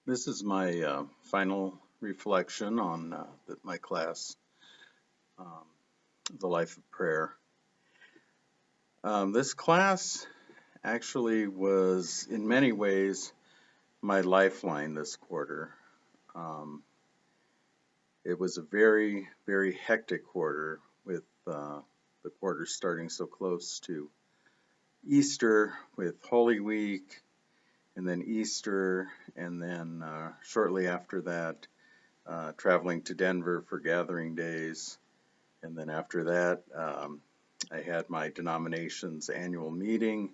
This is my final reflection on my class, um, The Life of Prayer. This class actually was, in many ways, my lifeline this quarter. Um, it was a very, very hectic quarter with the quarter starting so close to Easter with Holy Week, and then Easter, and then shortly after that, traveling to Denver for gathering days. And then after that, I had my denomination's annual meeting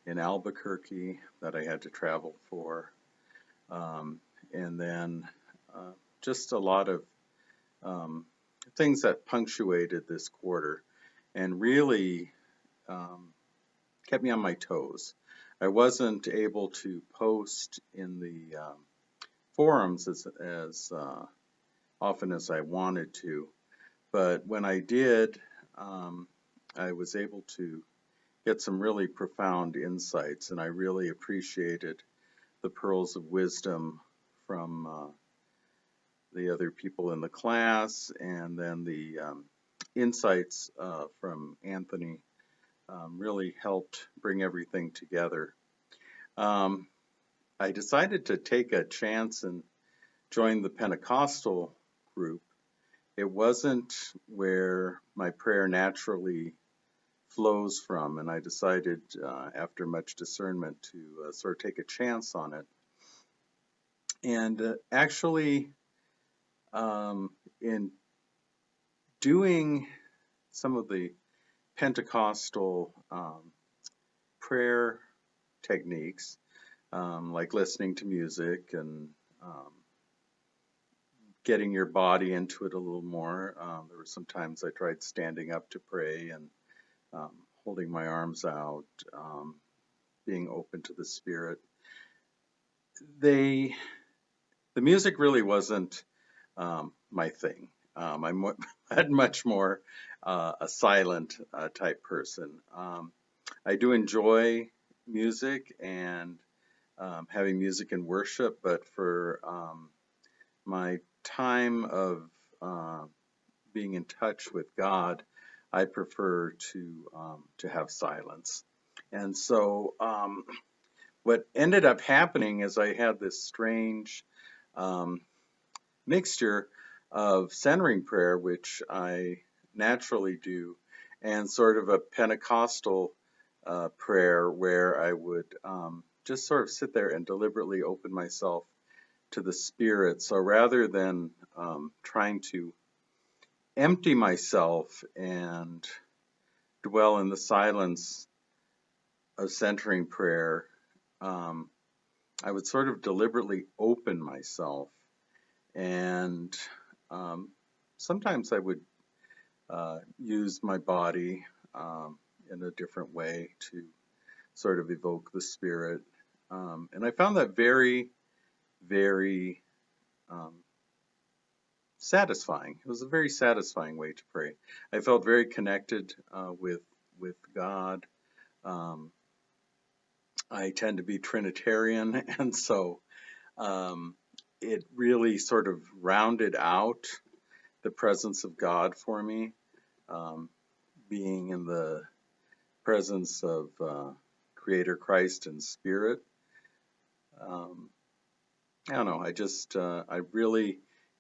in Albuquerque that I had to travel for. Um, and then just a lot of um, things that punctuated this quarter and really um, kept me on my toes. I wasn't able to post in the forums as often as I wanted to. But when I did, um, I was able to get some really profound insights, and I really appreciated the pearls of wisdom from the other people in the class, and then the insights from Anthony really helped bring everything together. Um, I decided to take a chance and join the Pentecostal group. It wasn't where my prayer naturally flows from, and I decided after much discernment to sort of take a chance on it. And actually, in doing some of the Pentecostal prayer techniques, like listening to music and um, getting your body into it a little more, there were some times I tried standing up to pray and um, holding my arms out, being open to the Spirit. They the music really wasn't my thing. I'm had much more a silent type person. I do enjoy music and having music in worship, but for my time of uh, being in touch with God, I prefer to have silence. And so, what ended up happening is I had this strange um, mixture of centering prayer, which I naturally do, and sort of a Pentecostal prayer where I would just sort of sit there and deliberately open myself to the Spirit. So rather than trying to empty myself and dwell in the silence of centering prayer, um, I would sort of deliberately open myself. And um, sometimes I would use my body in a different way to sort of evoke the Spirit. And I found that very, very um, satisfying. It was a very satisfying way to pray. I felt very connected with God. Um, I tend to be Trinitarian, and so um, it really sort of rounded out the presence of God for me, um, being in the presence of Creator Christ and Spirit. Um, I don't know. I really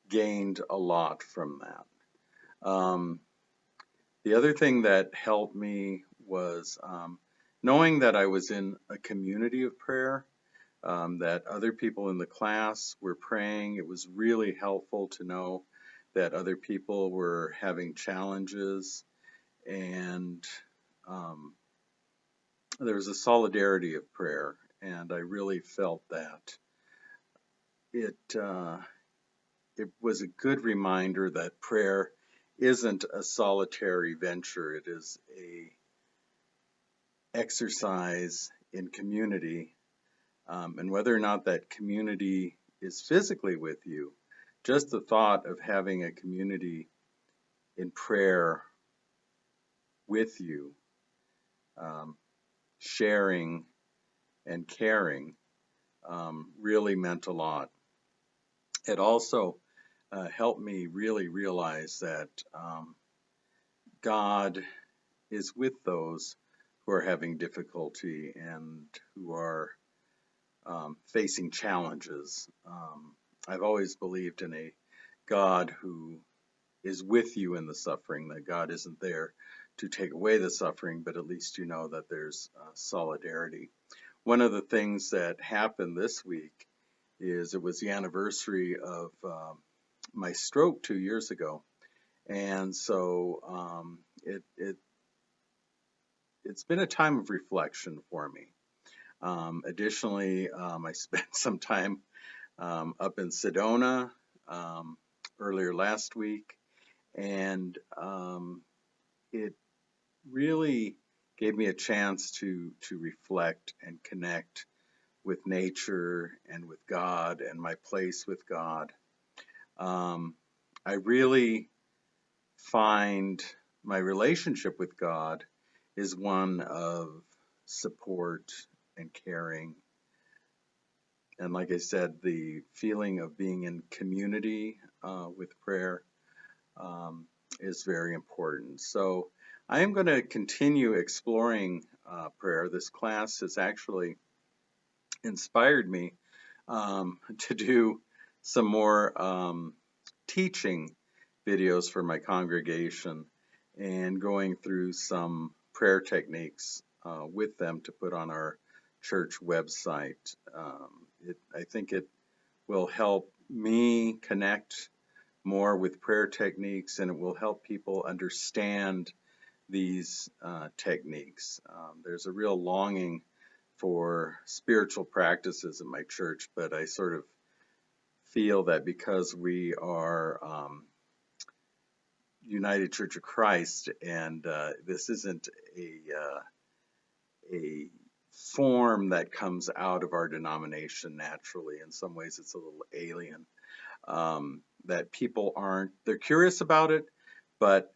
gained a lot from that. The other thing that helped me was knowing that I was in a community of prayer, that other people in the class were praying. It was really helpful to know that other people were having challenges, and um, there was a solidarity of prayer, and I really felt that. It it was a good reminder that prayer isn't a solitary venture. It is a exercise in community, and whether or not that community is physically with you, just the thought of having a community in prayer with you, um, sharing and caring, really meant a lot. it also helped me really realize that God is with those who are having difficulty and who are facing challenges. I've always believed in a God who is with you in the suffering, that God isn't there to take away the suffering, but at least you know that there's solidarity. One of the things that happened this week is it was the anniversary of my stroke 2 years ago. And so it's been a time of reflection for me. Additionally, I spent some time up in Sedona earlier last week, and it really gave me a chance to reflect and connect with nature and with God and my place with God. I really find my relationship with God is one of support and caring. And like I said, the feeling of being in community with prayer is very important. So I am going to continue exploring prayer. This class has actually inspired me to do some more teaching videos for my congregation and going through some prayer techniques with them to put on our church website. I think it will help me connect more with prayer techniques, and it will help people understand these techniques. There's a real longing for spiritual practices in my church, but I sort of feel that because we are United Church of Christ, and this isn't a form that comes out of our denomination naturally. In some ways, it's a little alien. That people they're curious about it, but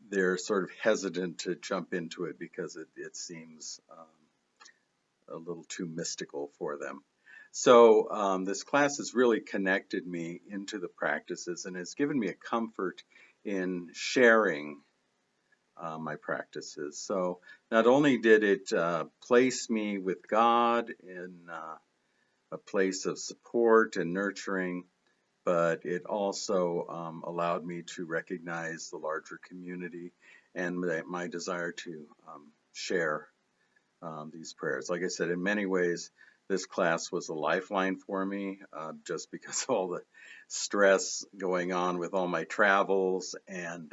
they're sort of hesitant to jump into it because it seems a little too mystical for them. So this class has really connected me into the practices and has given me a comfort in sharing my practices. So not only did it place me with God in a place of support and nurturing, but it also allowed me to recognize the larger community and my desire to share these prayers. Like I said, in many ways, this class was a lifeline for me just because of all the stress going on with all my travels and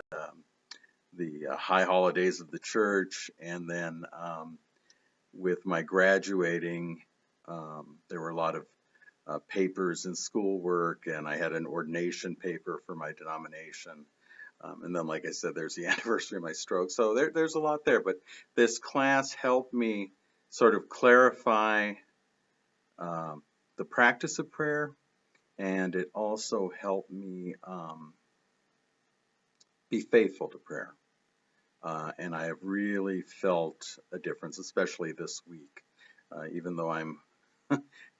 the high holidays of the church. And then with my graduating, there were a lot of papers and schoolwork, and I had an ordination paper for my denomination. And then, like I said, there's the anniversary of my stroke. So there's a lot there. But this class helped me sort of clarify the practice of prayer, and it also helped me be faithful to prayer. And I have really felt a difference, especially this week. Even though I'm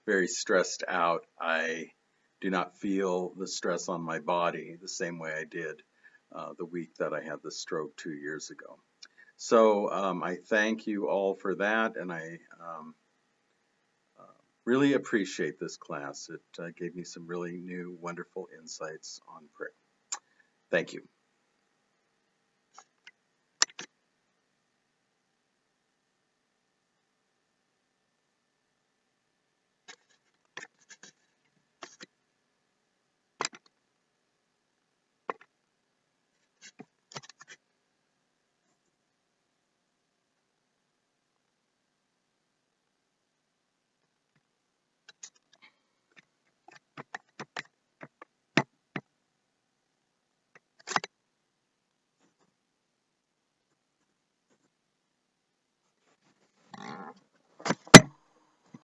very stressed out, I do not feel the stress on my body the same way I did the week that I had the stroke 2 years ago. So I thank you all for that, and I really appreciate this class. It gave me some really new, wonderful insights on prayer. Thank you.